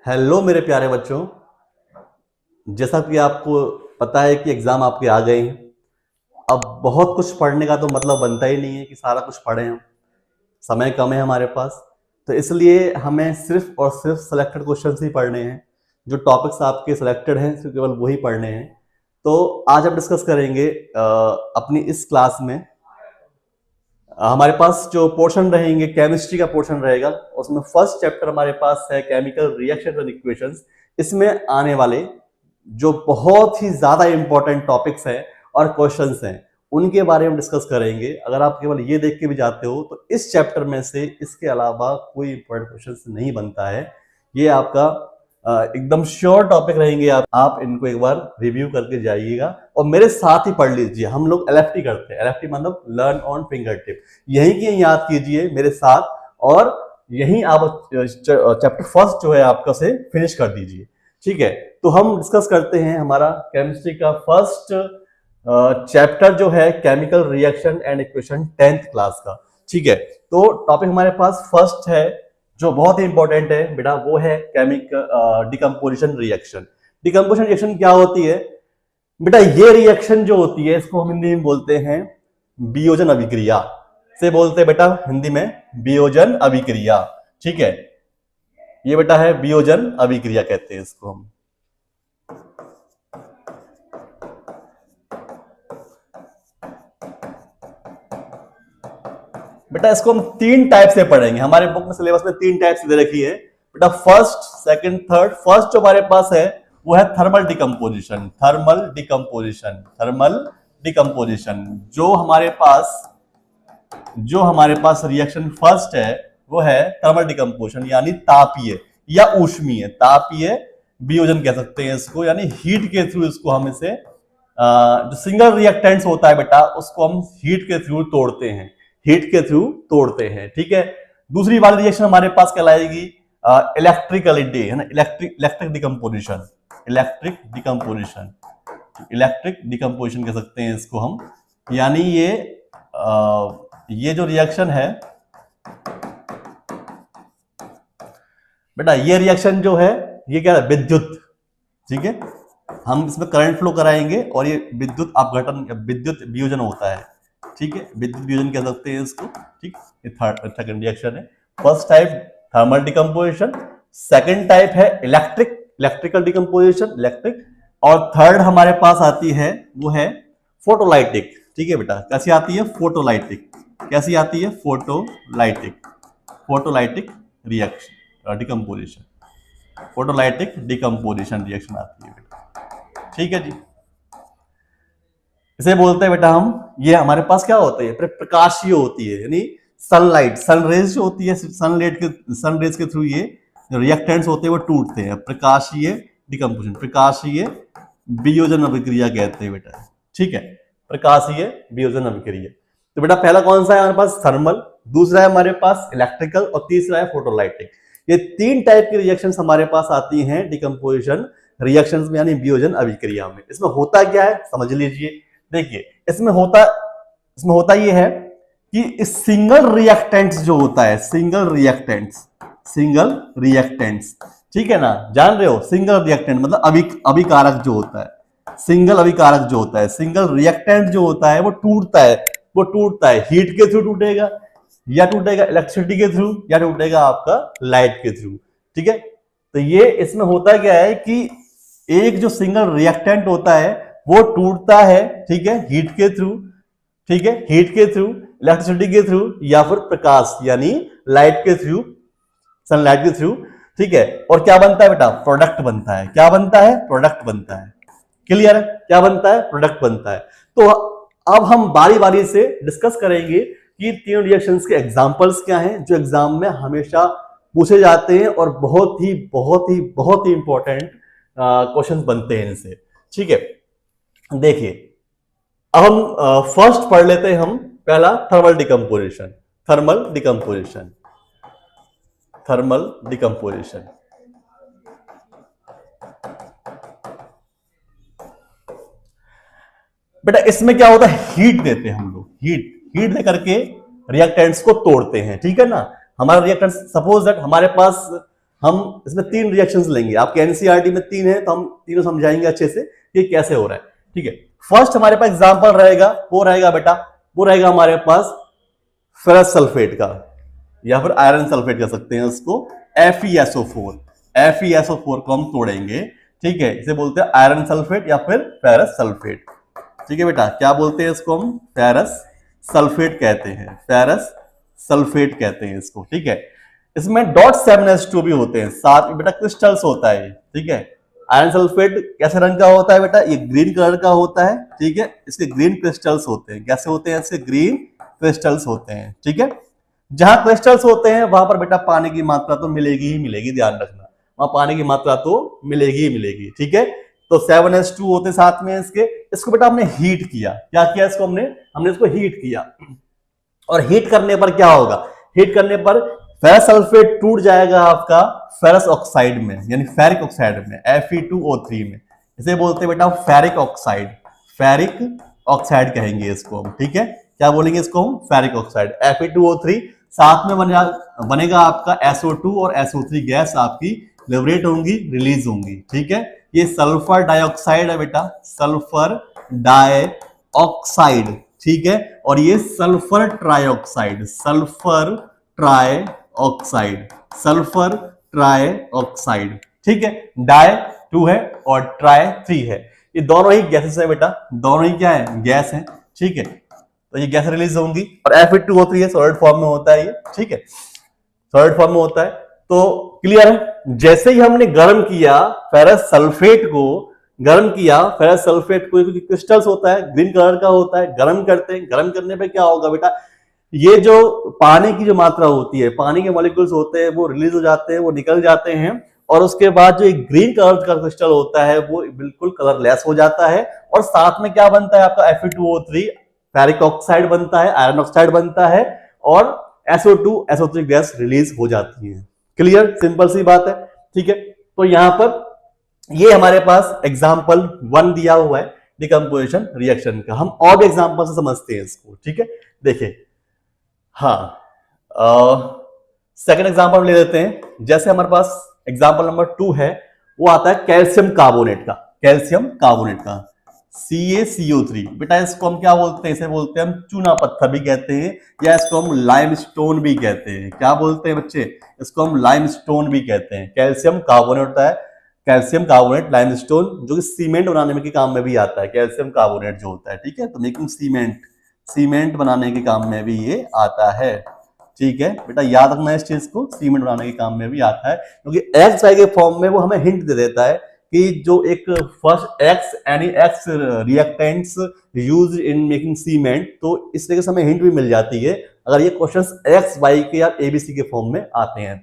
Hello मेरे प्यारे बच्चों। जैसा कि आपको पता है कि एग्जाम आपके आ गए हैं। अब बहुत कुछ पढ़ने का तो मतलब बनता ही नहीं है कि सारा कुछ पढ़ें हम। समय कम है हमारे पास, तो इसलिए हमें सिर्फ और सिर्फ सिलेक्टेड क्वेश्चंस ही पढ़ने हैं। जो टॉपिक्स आपके सिलेक्टेड हैं सिर्फ केवल वही पढ़ने हैं। तो आज हम डिस्कस करेंगे अपनी इस क्लास में हमारे पास जो पोर्शन रहेंगे केमिस्ट्री का पोर्शन रहेगा। उसमें फर्स्ट चैप्टर हमारे पास है केमिकल रिएक्शन एंड इक्वेशंस। इसमें आने वाले जो बहुत ही ज्यादा इंपॉर्टेंट टॉपिक्स हैं और क्वेश्चंस हैं उनके बारे में डिस्कस करेंगे। अगर आप केवल ये देख के भी जाते हो तो इस चैप्टर में से इसके अलावा कोई इंपॉर्टेंट क्वेश्चन नहीं बनता है। ये आपका एकदम श्योर टॉपिक रहेंगे। आप इनको एक बार रिव्यू करके जाइएगा और मेरे साथ ही पढ़ लीजिए। हम लोग एलएफटी करते हैं, एलएफटी मतलब लर्न ऑन फिंगर टिप। यहीं की याद कीजिए मेरे साथ और यहीं आप चैप्टर फर्स्ट जो है आपका से फिनिश कर दीजिए। ठीक है, तो हम डिस्कस करते हैं हमारा केमिस्ट्री का फर्स्ट चैप्टर जो है chemical reaction and equation 10th class का। ठीक है, तो टॉपिक हमारे पास फर्स्ट है जो बहुत ही इंपॉर्टेंट है बेटा, वो है chemical decomposition reaction. Decomposition reaction क्या होती है बेटा? ये रिएक्शन जो होती है इसको हम हिंदी में बोलते हैं वियोजन अभिक्रिया से बोलते हैं बेटा, हिंदी में वियोजन अभिक्रिया। ठीक है, ये बेटा है वियोजन अभिक्रिया कहते हैं इसको हम। बेटा इसको हम तीन टाइप से पढ़ेंगे। हमारे बुक में सिलेबस में तीन टाइप से दे रखी है बेटा, फर्स्ट सेकंड थर्ड। फर्स्ट जो हमारे पास है वो है thermal decomposition. Thermal decomposition, thermal decomposition. जो हमारे पास रिएक्शन फर्स्ट है वो है थर्मल डिकम्पोजिशन, यानी तापीय या ऊष्मीय। तापीय वियोजन कह सकते हैं इसको, यानी हीट के थ्रू इसको हम इसे जो सिंगल रिएक्टेंट्स होता है बेटा उसको हम हीट के थ्रू तोड़ते हैं, हीट के थ्रू तोड़ते हैं। ठीक है, दूसरी वाली रिएक्शन हमारे पास कहलाएगी इलेक्ट्रिकलिटी, है ना, electric decomposition. Electric decomposition, electric decomposition कह सकते हैं इसको हम। यानी ये जो रिएक्शन है बेटा, ये रिएक्शन जो है ये क्या है? विद्युत। ठीक है, हम इसमें करंट फ्लो कराएंगे और ये विद्युत अपघटन, विद्युत वियोजन होता है। ठीक है, विद्युत वियोजन कह सकते हैं इसको। ठीक, ये सेकंड रिएक्शन है। First type thermal decomposition, second type है इलेक्ट्रिकल डिकम्पोजिशन, इलेक्ट्रिक। और थर्ड हमारे पास आती है वो है फोटोलाइटिक। ठीक है बेटा, कैसी आती है? फोटोलाइटिक। कैसी आती है? Photolytic, photolytic reaction decomposition, photolytic decomposition reaction आती है बेटा। ठीक है जी, इसे बोलते हैं बेटा हम, ये हमारे पास क्या होता है? प्रकाशीय होती है, यानी सनलाइट, सनरेज जो होती है, सनरेज के थ्रू ये रिएक्टेंट्स होते हैं वो टूटते हैं। प्रकाशीय डिकम्पोजिशन, प्रकाशीय वियोजन अभिक्रिया कहते हैं बेटा। ठीक है, प्रकाशीय वियोजन अभिक्रिया। तो बेटा पहला कौन सा है हमारे पास? थर्मल, दूसरा है हमारे पास इलेक्ट्रिकल और तीसरा है फोटोलाइटिक। ये तीन टाइप की रिएक्शंस हमारे पास आती हैं डिकम्पोजिशन रिएक्शंस में, यानी वियोजन अभिक्रिया में। इसमें होता क्या है समझ लीजिए। देखिए इसमें होता ये है कि सिंगल रिएक्टेंट्स जो होता है, सिंगल रिएक्टेंट्स, ठीक है ना, जान रहे हो? सिंगल रिएक्टेंट मतलब अभिकारक जो होता है, सिंगल अभिकारक जो होता है, सिंगल रिएक्टेंट जो होता है वो टूटता है हीट के थ्रू टूटेगा, या टूटेगा इलेक्ट्रिसिटी के थ्रू, या टूटेगा आपका लाइट के थ्रू। ठीक है, तो ये इसमें होता क्या है कि एक जो सिंगल रिएक्टेंट होता है वो टूटता है, ठीक है, हीट के थ्रू। ठीक है, हीट के थ्रू, इलेक्ट्रिसिटी के थ्रू, या फिर प्रकाश यानी लाइट के थ्रू, सनलाइट के थ्रू। ठीक है, और क्या बनता है बेटा? प्रोडक्ट बनता है। क्या बनता है? प्रोडक्ट बनता है। क्लियर है? क्या बनता है? प्रोडक्ट बनता है। तो अब हम बारी बारी से डिस्कस करेंगे कि तीनों रिएक्शंस के एग्जांपल्स क्या हैं जो एग्जाम में हमेशा पूछे जाते हैं और बहुत ही इंपॉर्टेंट क्वेश्चंस बनते हैं इनसे। ठीक है, देखिए अब हम फर्स्ट पढ़ लेते हैं हम पहला thermal decomposition. Thermal decomposition, thermal decomposition. बेटा इसमें क्या होता है? हीट देते हैं हम लोग, हीट दे करके रिएक्टेंट्स को तोड़ते हैं। ठीक है ना, हमारा रिएक्टेंट्स, सपोज दैट हमारे पास हम इसमें 3 रिएक्शंस लेंगे, आपके एनसीईआरटी में 3 है तो हम तीनों समझाएंगे अच्छे से कि कैसे हो रहा है। ठीक है, फर्स्ट हमारे पास एग्जांपल रहेगा, वो रहेगा बेटा, वो रहेगा हमारे पास फेरस सल्फेट का, या फिर आयरन सल्फेट कह सकते हैं उसको, FeSO4। FeSO4 को हम तोड़ेंगे, ठीक है, इसे बोलते हैं आयरन सल्फेट या फिर फेरस सल्फेट। ठीक है बेटा, क्या बोलते हैं इसको हम? फेरस सल्फेट कहते हैं, फेरस सल्फेट कहते हैं इसको। ठीक है, इसमें .7s2 भी होते हैं, साथ में बेटा क्रिस्टल्स होता है। ठीक है, आयरन सल्फेट कैसे रंग का होता है बेटा? ये ग्रीन कलर का होता है। ठीक है, इसके ग्रीन क्रिस्टल्स होते हैं। कैसे होते हैं? इसके ग्रीन क्रिस्टल्स होते हैं। ठीक है, जहां क्रिस्टल्स होते हैं वहां पर बेटा पानी की मात्रा तो मिलेगी ही मिलेगी, ध्यान रखना, वहां पानी की मात्रा तो मिलेगी ही मिलेगी। ठीक है, तो 7s2 होते साथ में इसके। इसको बेटा हमने हीट किया, क्या किया इसको? हमने इसको हीट किया, और हीट करने पर क्या होगा? हीट करने पर फेरस सल्फेट टूट जाएगा आपका फेरस ऑक्साइड में, यानी फेरिक ऑक्साइड में, Fe2O3 में। इसे बोलते हैं बेटा फेरिक ऑक्साइड, फेरिक ऑक्साइड कहेंगे इसको हम। ठीक है, क्या बोलेंगे इसको हम? Ferric oxide, Fe2O3। साथ में बनेगा आपका SO2 और SO3 गैस आपकी लिबरेट होंगी, रिलीज होंगी। ठीक है, ये सल्फर डाइऑक्साइड है बेटा, सल्फर डाइऑक्साइड। ठीक है, और ये sulphur trioxide, sulphur trioxide, sulphur trioxide. ठीक है, डाई 2 है और ट्राई 3 है। ये दोनों ही गैसेस है बेटा, दोनों ही क्या है? गैस है। ठीक है, तो ये गैस रिलीज होंगी, और Fe2O3 है, सॉलिड फॉर्म में होता है ये। ठीक है, सॉलिड फॉर्म में होता है। तो क्लियर है? जैसे ही हमने गर्म किया फेरस सल्फेट को, गर्म किया फेरस सल्फेट को, क्योंकि क्रिस्टल्स होता है, ग्रीन कलर का होता है, गर्म करते हैं। गर्म करने पे क्या होगा बेटा? ये जो पानी की जो मात्रा होती है, पानी के मॉलिक्यूल्स होते हैं, वो रिलीज हो जाते हैं, वो निकल जाते हैं, और उसके बाद जो एक ग्रीन कलर का क्रिस्टल होता है वो बिल्कुल कलरलेस हो जाता है, और साथ में क्या बनता है आपका? Fe2O3 फेरिक ऑक्साइड बनता है, आयरन ऑक्साइड बनता है, और SO2 SO3 गैस रिलीज हो जाती है। क्लियर? सिंपल सी बात है। ठीक है, तो यहां पर ये हमारे पास एग्जाम्पल 1 दिया हुआ है डिकम्पोजिशन रिएक्शन का। हम और भी एग्जाम्पल से समझते हैं इसको। ठीक है, देखिए, हाँ, सेकेंड एग्जाम्पल ले लेते हैं। जैसे हमारे पास एग्जाम्पल नंबर 2 है, वो आता है कैल्शियम कार्बोनेट का, कैल्शियम कार्बोनेट का, CaCO3। बेटा इसको हम क्या बोलते हैं? इसे बोलते हैं हम चूना पत्थर भी कहते हैं, या इसको हम लाइमस्टोन भी कहते हैं। क्या बोलते हैं बच्चे? इसको हम लाइमस्टोन भी कहते हैं। कैल्शियम कार्बोनेट होता है, कैल्शियम कार्बोनेट, लाइमस्टोन, जो कि सीमेंट बनाने में के काम में भी आता है, कैल्शियम कार्बोनेट जो होता है। ठीक है, तो मेकिंग सीमेंट, सीमेंट बनाने के काम में भी ये आता है। ठीक है बेटा, याद रखना इस चीज को, सीमेंट बनाने के काम में भी आता है, क्योंकि एक्स वाई के फॉर्म में वो हमें हिंट दे देता है कि जो एक first x any x reactants use in making cement, तो इस तरीके से हमें हिंट भी मिल जाती है अगर ये क्वेश्चंस एक्स वाई के या एबीसी के फॉर्म में आते हैं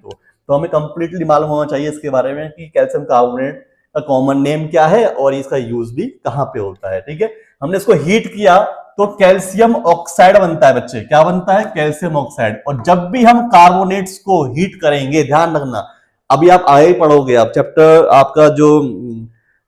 तो हमें कंप्लीटली मालूम होना चाहिए इसके बारे में कि कैल्शियम कार्बोनेट का कॉमन नेम क्या है और इसका यूज भी कहां पे होता है। ठीक है, हमने इसको हीट किया तो कैल्शियम ऑक्साइड बनता है बच्चे। क्या बनता है? Calcium oxide. और जब भी हम कार्बोनेट्स को हीट करेंगे, ध्यान रखना, अभी आप आगे पढ़ोगे, आप चैप्टर आपका जो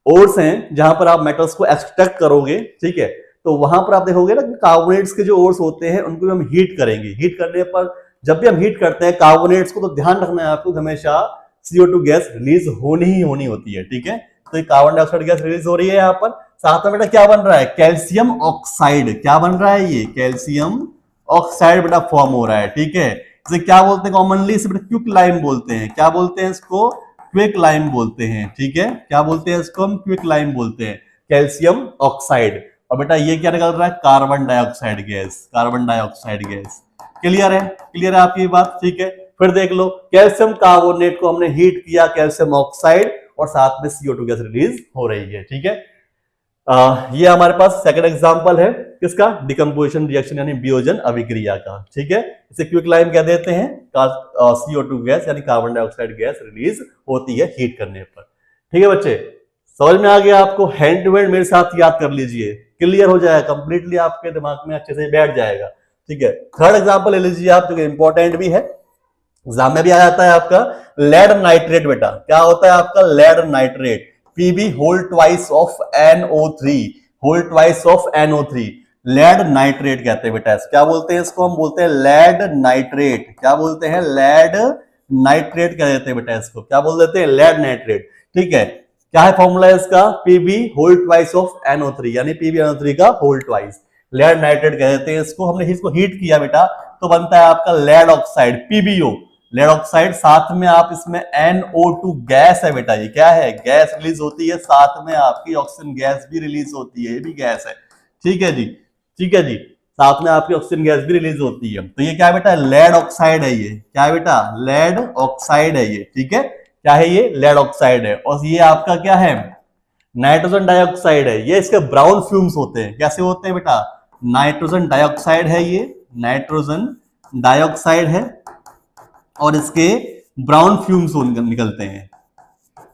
ओर्स हैं जहां पर आप मेटल्स को एक्सट्रैक्ट करोगे, ठीक है, तो वहां पर आप देखोगे ना कि कार्बोनेट्स के जो ओर्स होते हैं उनको हम हीट करेंगे। हीट करने पर जब भी हम हीट करते हैं कार्बोनेट्स को, तो ध्यान रखना है आपको, हमेशा CO2 गैस रिलीज होनी ही होनी होती है। ठीक है, तो ये कार्बन डाइऑक्साइड गैस रिलीज हो रही है यहाँ पर। साथ में बेटा क्या बन रहा है? Calcium oxide. क्या बन रहा है? ये कैल्शियम ऑक्साइड बेटा फॉर्म हो रहा है। ठीक है, इसे क्या बोलते हैं कॉमनली? इसे बेटा क्विक लाइम बोलते हैं। क्या बोलते हैं इसको? क्विक लाइम बोलते हैं। ठीक है, क्या बोलते हैं इसको? हम क्विक लाइम बोलते हैं, कैल्शियम ऑक्साइड। और बेटा ये क्या निकल रहा है? Carbon dioxide gas, carbon dioxide gas. Clear है? क्लियर है आपकी बात? ठीक है, फिर देख लो, कैल्शियम कार्बोनेट को हमने हीट किया, कैल्शियम ऑक्साइड, और साथ में CO2 गैस रिलीज हो रही है। ठीक है, ये हमारे पास सेकंड एग्जांपल है किसका? डिकम्पोजिशन रिएक्शन यानी वियोजन अभिक्रिया का। ठीक है, इसे क्विक लाइम कह देते हैं। CO2 गैस यानी कार्बन डाइऑक्साइड गैस रिलीज होती है हीट करने पर। ठीक है बच्चे, समझ में आ गया आपको? हैंड टू हैंड मेरे साथ याद कर लीजिए, क्लियर हो जाएगा, कंप्लीटली आपके दिमाग में अच्छे से बैठ जाएगा। ठीक है, थर्ड एग्जांपल ले लीजिए आप, जो कि इंपॉर्टेंट भी है, एग्जाम में भी आ जाता है आपका। Lead nitrate. बेटा क्या होता है आपका? Lead nitrate, Pb whole twice of NO3, whole twice of NO3, lead nitrate कहते हैं बेटा। क्या बोलते हैं इसको? हम बोलते हैं लेड नाइट्रेट। क्या बोलते हैं? लेड नाइट्रेट कह देते हैं बेटा, इसको क्या बोल देते हैं, लेड नाइट्रेट। ठीक है, क्या है फॉर्मूला इसका, Pb whole twice of NO3, यानी PbNO3 का होल ट्वाइस, लेड नाइट्रेट कह देते हैं इसको। हमने इसको हीट किया बेटा तो बनता है आपका lead oxide, PbO, lead oxide. साथ में आप इसमें NO2 गैस है बेटा, ये क्या है, गैस रिलीज होती है, साथ में आपकी ऑक्सीजन गैस भी रिलीज होती है, ये भी गैस है। ठीक है जी, ठीक है जी, साथ में आपकी ऑक्सीजन गैस भी रिलीज होती है। तो ये क्या है बेटा, लेड ऑक्साइड है, ये क्या है बेटा, लेड ऑक्साइड है ये। ठीक है, क्या है ये, लेड ऑक्साइड है। और ये आपका क्या है, नाइट्रोजन डाइऑक्साइड है। ये इसके ब्राउन फ्यूम्स होते हैं, कैसे होते हैं बेटा, नाइट्रोजन डाइऑक्साइड है ये, नाइट्रोजन डाइऑक्साइड है, और इसके ब्राउन फ्यूम्स निकलते हैं,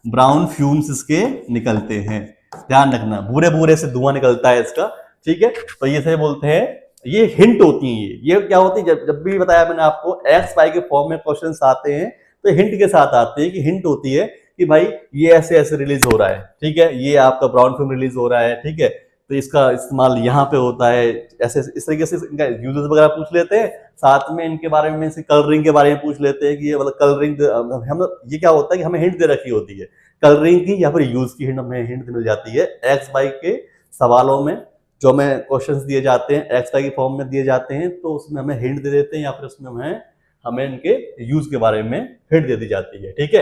ब्राउन फ्यूम्स इसके निकलते हैं, ध्यान रखना, भूरे भूरे से धुआं निकलता है इसका। ठीक है, तो ये से बोलते हैं, ये हिंट होती है। ये क्या होती है, जब भी बताया मैंने आपको एक्स वाई के फॉर्म में क्वेश्चंस आते हैं तो हिंट के साथ आते हैं, कि हिंट होती है कि भाई ये ऐसे ऐसे रिलीज हो रहा है। ठीक है, ये आपका ब्राउन फिल्म रिलीज हो रहा है। ठीक है, तो इसका इस्तेमाल यहाँ पे होता है, ऐसे इस तरीके से इनका यूजेस वगैरह पूछ लेते हैं, साथ में इनके बारे में से कलरिंग के बारे में पूछ लेते हैं कि ये मतलब कलरिंग हम, ये क्या होता है कि हमें हिंट दे रखी होती है कलरिंग की या फिर यूज की, हिंट हमें हिंट मिल जाती है एक्स वाई के सवालों में। जो हमें क्वेश्चंस दिए जाते हैं एक्स वाई के फॉर्म में दिए जाते हैं, तो उसमें हमें हिंट दे देते हैं, या फिर उसमें हमें इनके यूज के बारे में हिंट दे दी जाती है। ठीक है,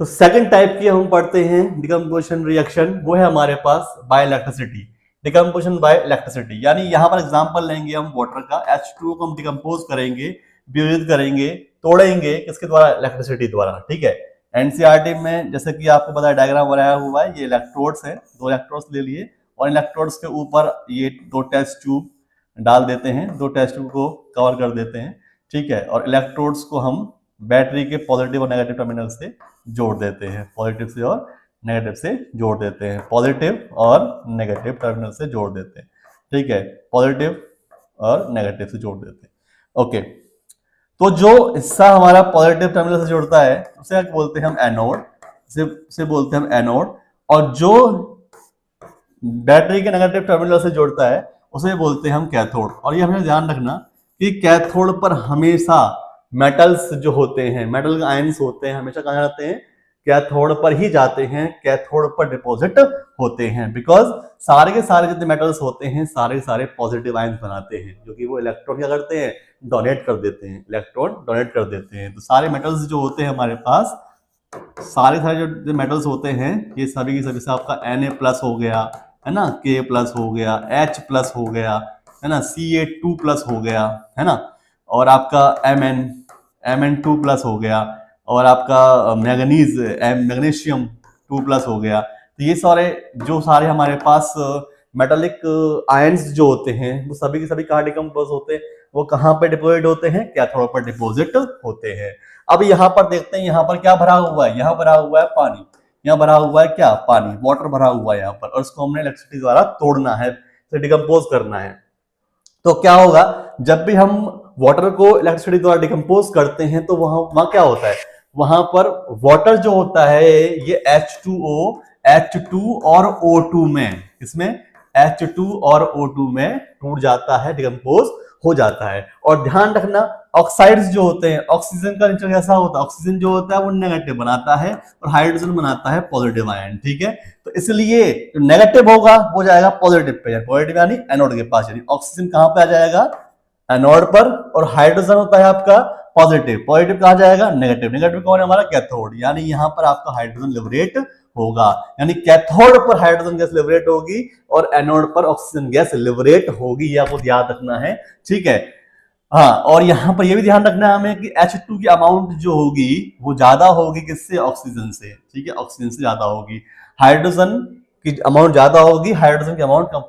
तो सेकंड टाइप की हम पढ़ते हैं डिकम्पोजिशन रिएक्शन, वो है हमारे पास by electricity, decomposition by electricity. यानी यहां पर एग्जांपल लेंगे हम वाटर का, H2O को हम डिकम्पोज करेंगे, वियोजित करेंगे, तोड़ेंगे, किसके द्वारा, इलेक्ट्रिसिटी द्वारा। ठीक है, एनसीईआरटी में जैसे कि आपको पता है डायग्राम बनाया हुआ है, ये इलेक्ट्रोड्स है, दो इलेक्ट्रोड्स ले लिए और इलेक्ट्रोड्स के ऊपर ये दो टेस्ट ट्यूब डाल देते हैं, दो टेस्ट ट्यूब को कवर कर देते हैं। ठीक है, और इलेक्ट्रोड्स को हम बैटरी के पॉजिटिव और नेगेटिव टर्मिनल से जोड़ देते हैं, पॉजिटिव से और नेगेटिव से जोड़ देते हैं, पॉजिटिव और नेगेटिव टर्मिनल से जोड़ देते हैं। ठीक है, पॉजिटिव और नेगेटिव से जोड़ देते हैं। ओके, तो जो हिस्सा हमारा पॉजिटिव टर्मिनल से जुड़ता है उसे बोलते हैं हम एनोड, से बोलते हैं हम एनोड, और जो बैटरी के नेगेटिव टर्मिनल से जोड़ता है उसे बोलते हैं हम कैथोड। और ये हमें ध्यान रखना कि कैथोड पर हमेशा मेटल्स जो होते हैं, मेटल के आयंस होते हैं, हमेशा कहाँ जाते हैं, कैथोड पर ही जाते हैं, कैथोड पर डिपॉजिट होते हैं। बिकॉज सारे के सारे जितने मेटल्स होते हैं सारे सारे पॉजिटिव आयंस बनाते हैं, जो कि वो इलेक्ट्रॉन क्या करते हैं, डोनेट कर देते हैं, इलेक्ट्रॉन डोनेट कर देते हैं। तो सारे मेटल्स जो होते हैं हमारे पास, सारे सारे जो मेटल्स होते हैं, ये सभी की सभी से आपका Na+ हो गया है ना, K+ हो गया, H+ हो गया है ना, Ca2+ हो गया है ना, और आपका Mn2+ हो गया, और आपका मैग्नीशियम 2+ हो गया। तो ये सारे जो सारे हमारे पास मेटालिक आयंस जो होते हैं वो सभी के सभी कहाँ डिकम्पोज होते हैं, वो कहाँ पे डिपोजिट होते हैं, कैथोड पर डिपोजिट होते हैं। अब यहाँ पर देखते हैं, यहाँ पर क्या भरा हुआ है, यहाँ भरा हुआ है पानी, यहाँ भरा हुआ है क्या, पानी, वाटर भरा हुआ है यहाँ पर, और इसको हमने इलेक्ट्रिसिटी द्वारा तोड़ना है, इसे डिकम्पोज करना है। तो क्या होगा, जब भी हम वाटर को इलेक्ट्रिसिटी द्वारा डिकम्पोज करते हैं तो वहां क्या होता है, वहां पर वाटर जो होता है ये H2O, H2 और O2 में, इसमें H2 और O2 में टूट जाता है, डिकम्पोज हो जाता है। और ध्यान रखना, ऑक्साइड्स जो होते हैं, ऑक्सीजन का नेचर कैसा होता है, ऑक्सीजन जो होता है वो नेगेटिव बनाता है और हाइड्रोजन बनाता है पॉजिटिव आयन। ठीक है, तो इसलिए जो नेगेटिव होगा वो जाएगा पॉजिटिव पे, पॉजिटिव यानी एनोड के पास, यानी ऑक्सीजन कहां पे आ जाएगा, एनोड पर, और हाइड्रोजन होता है आपका पॉजिटिव, पॉजिटिव कहां जाएगा, नेगेटिव, नेगेटिव कौन है हमारा, कैथोड, यानी यहां पर आपका हाइड्रोजन लिबरेट होगा, यानी कैथोड पर हाइड्रोजन गैस लिबरेट होगी और एनोड पर ऑक्सीजन गैस लिबरेट होगी, ये आपको याद रखना है। ठीक है, हाँ, और यहां पर यह भी ध्यान रखना है हमें कि H2 की अमाउंट जो होगी वो ज्यादा होगी किससे, ऑक्सीजन से। ठीक है, ऑक्सीजन से ज्यादा होगी, हाइड्रोजन की अमाउंट ज्यादा होगी, हाइड्रोजन की अमाउंट कम।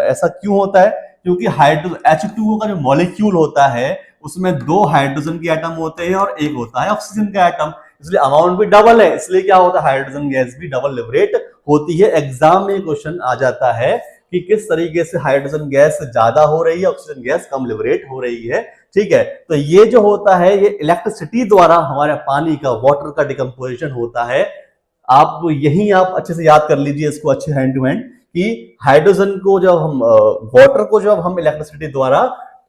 ऐसा क्यों होता है, क्योंकि H2O का जो मॉलिक्यूल होता है उसमें दो हाइड्रोजन के एटम होते हैं और एक होता है ऑक्सीजन का एटम, इसलिए अमाउंट भी डबल है, इसलिए क्या होता है, हाइड्रोजन गैस भी डबल लिबरेट होती है। एग्जाम में क्वेश्चन आ जाता है कि किस तरीके से हाइड्रोजन गैस ज्यादा हो रही है, ऑक्सीजन गैस कम लिबरेट हो रही है। ठीक है, तो ये जो होता है ये इलेक्ट्रिसिटी द्वारा हमारे पानी का, वाटर का डिकम्पोजिशन होता है। आप यही आप अच्छे से याद कर लीजिए इसको अच्छे हैंड टू हैंड, कि हाइड्रोजन को जब हम वाटर को जब हम इलेक्ट्रिसिटी द्वारा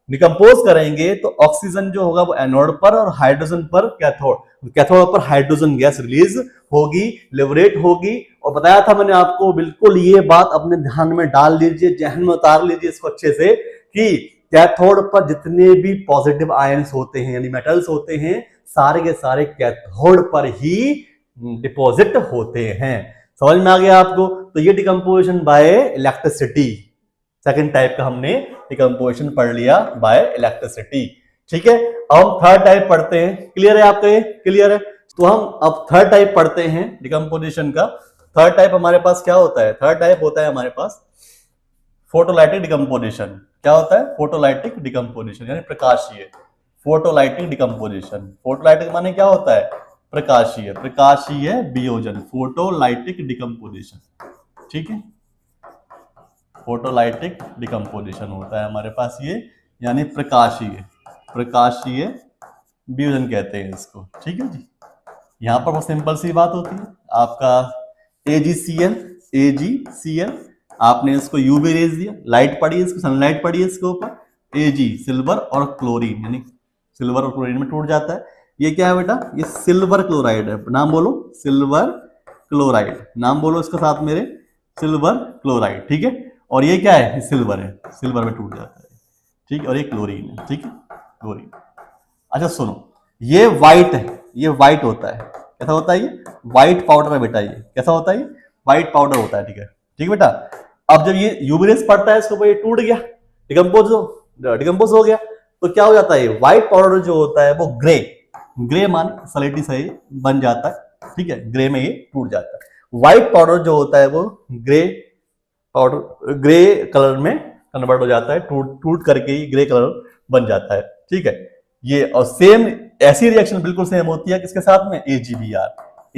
डिकम्पोज करेंगे तो ऑक्सीजन जो होगा वो एनोड पर और हाइड्रोजन पर कैथोड, कैथोड पर हाइड्रोजन गैस रिलीज होगी, लिबरेट होगी। और बताया था मैंने आपको, बिल्कुल ये बात अपने ध्यान में डाल लीजिए, जहन में उतार लीजिए इसको अच्छे से, कि कैथोड पर जितने भी पॉजिटिव आयंस होते हैं यानी मेटल्स होते हैं, सारे के सारे कैथोड पर ही डिपॉजिट होते हैं। समझ में आ गया आपको? तो ये decomposition by electricity, second type का हमने डिकम्पोजिशन पढ़ लिया बाय इलेक्ट्रिसिटी। ठीक है, अब हम थर्ड टाइप पढ़ते हैं। क्लियर है आपका? ये क्लियर है? तो हम अब थर्ड टाइप पढ़ते हैं डिकम्पोजिशन का। थर्ड टाइप हमारे पास क्या होता है? थर्ड टाइप होता है हमारे पास फोटोलाइटिक डिकम्पोजिशन। क्या होता है? फोटोलाइटिक डिकम्पोजिशन यानी प्रकाशीय। फोटोलाइटिक डिकम्पोजिशन, फोटोलाइटिक माने क्या होता है? प्रकाशीय, प्रकाशीय वियोजन, फोटोलाइटिक डिकम्पोजिशन। ठीक है, फोटोलाइटिक डिकम्पोजिशन होता है हमारे पास ये, यानी प्रकाशीय, प्रकाशीय वियोजन कहते हैं इसको। ठीक है जी, यहां पर बहुत सिंपल सी बात होती है, आपका AgCl, AgCl आपने इसको यूवी रेज दिया, लाइट पड़ी है इसको, सनलाइट पड़ी है इसके ऊपर, Ag सिल्वर और क्लोरीन, यानी सिल्वर और क्लोरीन में टूट जाता है। ये क्या है बेटा? ये सिल्वर क्लोराइड है। नाम बोलो, सिल्वर क्लोराइड। नाम बोलो इसके साथ मेरे, सिल्वर क्लोराइड। ठीक है, और ये क्या है? सिल्वर है, सिल्वर में टूट जाता है। ठीक है, और ये क्लोरीन है। ठीक है, क्लोरीन। अच्छा सुनो, ये व्हाइट है, ये व्हाइट होता है। कैसा होता है? ये व्हाइट पाउडर है बेटा। ये कैसा होता है? ये व्हाइट पाउडर होता है। ठीक है, ठीक बेटा। अब जब ये यूवी रेज पड़ता है इसके ऊपर, ये टूट गया, डिकम्पोज हो गया, तो क्या हो जाता है? व्हाइट पाउडर जो होता है वो ग्रे, ग्रे मान सलेटी से बन जाता है। ठीक है, ग्रे में ये टूट जाता है। व्हाइट पाउडर जो होता है वो ग्रे पाउडर, ग्रे कलर में कन्वर्ट हो जाता है, टूट करके ही ग्रे कलर बन जाता है। ठीक है, ये और सेम ऐसी रिएक्शन बिल्कुल सेम होती है किसके साथ में? AgBr।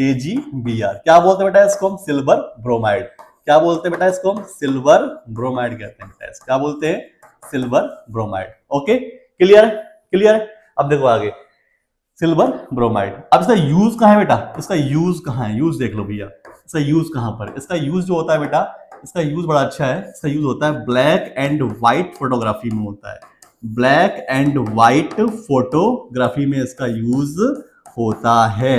AgBr क्या बोलते हैं बेटा इसको? हम सिल्वर ब्रोमाइड। क्या बोलते हैं बेटा इसको? हम सिल्वर ब्रोमाइड कहते हैं बेटा। क्या बोलते हैं? Silver bromide. ओके, क्लियर है? क्लियर है? अब देखो आगे, सिल्वर ब्रोमाइड। अब इसका यूज कहां है बेटा? इसका यूज कहां है? यूज देख लो भैया, इसका यूज कहां पर? इसका यूज जो होता है बेटा, इसका यूज बड़ा अच्छा है। इसका यूज होता है ब्लैक एंड व्हाइट फोटोग्राफी में होता है। ब्लैक एंड व्हाइट फोटोग्राफी में इसका यूज होता है।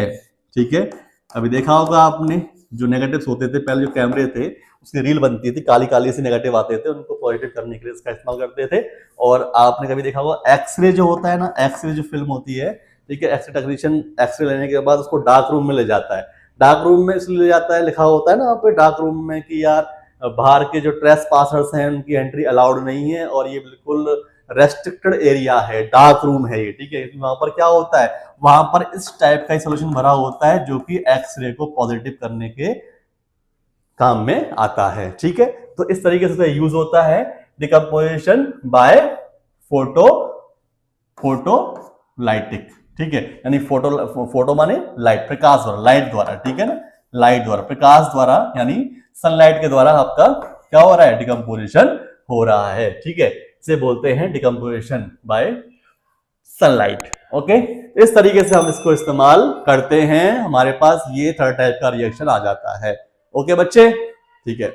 ठीक है, अभी देखा होगा आपने, जो नेगेटिव्स होते थे पहले, जो कैमरे थे उसकी रील बनती थी, काली काली से नेगेटिव आते थे, उनको पॉजिटिव करने के लिए इसका इस्तेमाल करते थे। और आपने कभी देखा होगा एक्सरे जो होता है ना, एक्सरे जो फिल्म होती है, ठीक है, एक्सरे टेक्नीशियन एक्सरे लेने के बाद उसको डार्क रूम में ले जाता है। डार्क रूम में इसलिए ले जाता है, लिखा होता है ना वहाँ पे डार्क रूम में कि यार बाहर के जो ट्रेस पासर्स हैं उनकी एंट्री अलाउड नहीं है और ये बिल्कुल रेस्ट्रिक्टेड एरिया है, डार्क रूम है ये। ठीक है, वहां पर क्या होता है? वहां पर इस टाइप का सोल्यूशन भरा होता है जो कि एक्सरे को पॉजिटिव करने के काम में आता है। ठीक है, तो इस तरीके से यूज होता है डिकम्पोजिशन बाय फोटोलाइटिक। ठीक है, यानी फोटो माने लाइट, प्रकाश द्वारा, लाइट द्वारा। ठीक है ना, लाइट द्वारा, प्रकाश द्वारा, यानी सनलाइट के द्वारा आपका क्या हो रहा है? डिकम्पोजिशन हो रहा है। ठीक है, इसे बोलते हैं डिकम्पोजिशन बाय सनलाइट। ओके, इस तरीके से हम इसको इस्तेमाल करते हैं, हमारे पास ये थर्ड टाइप का रिएक्शन आ जाता है। ओके बच्चे, ठीक है।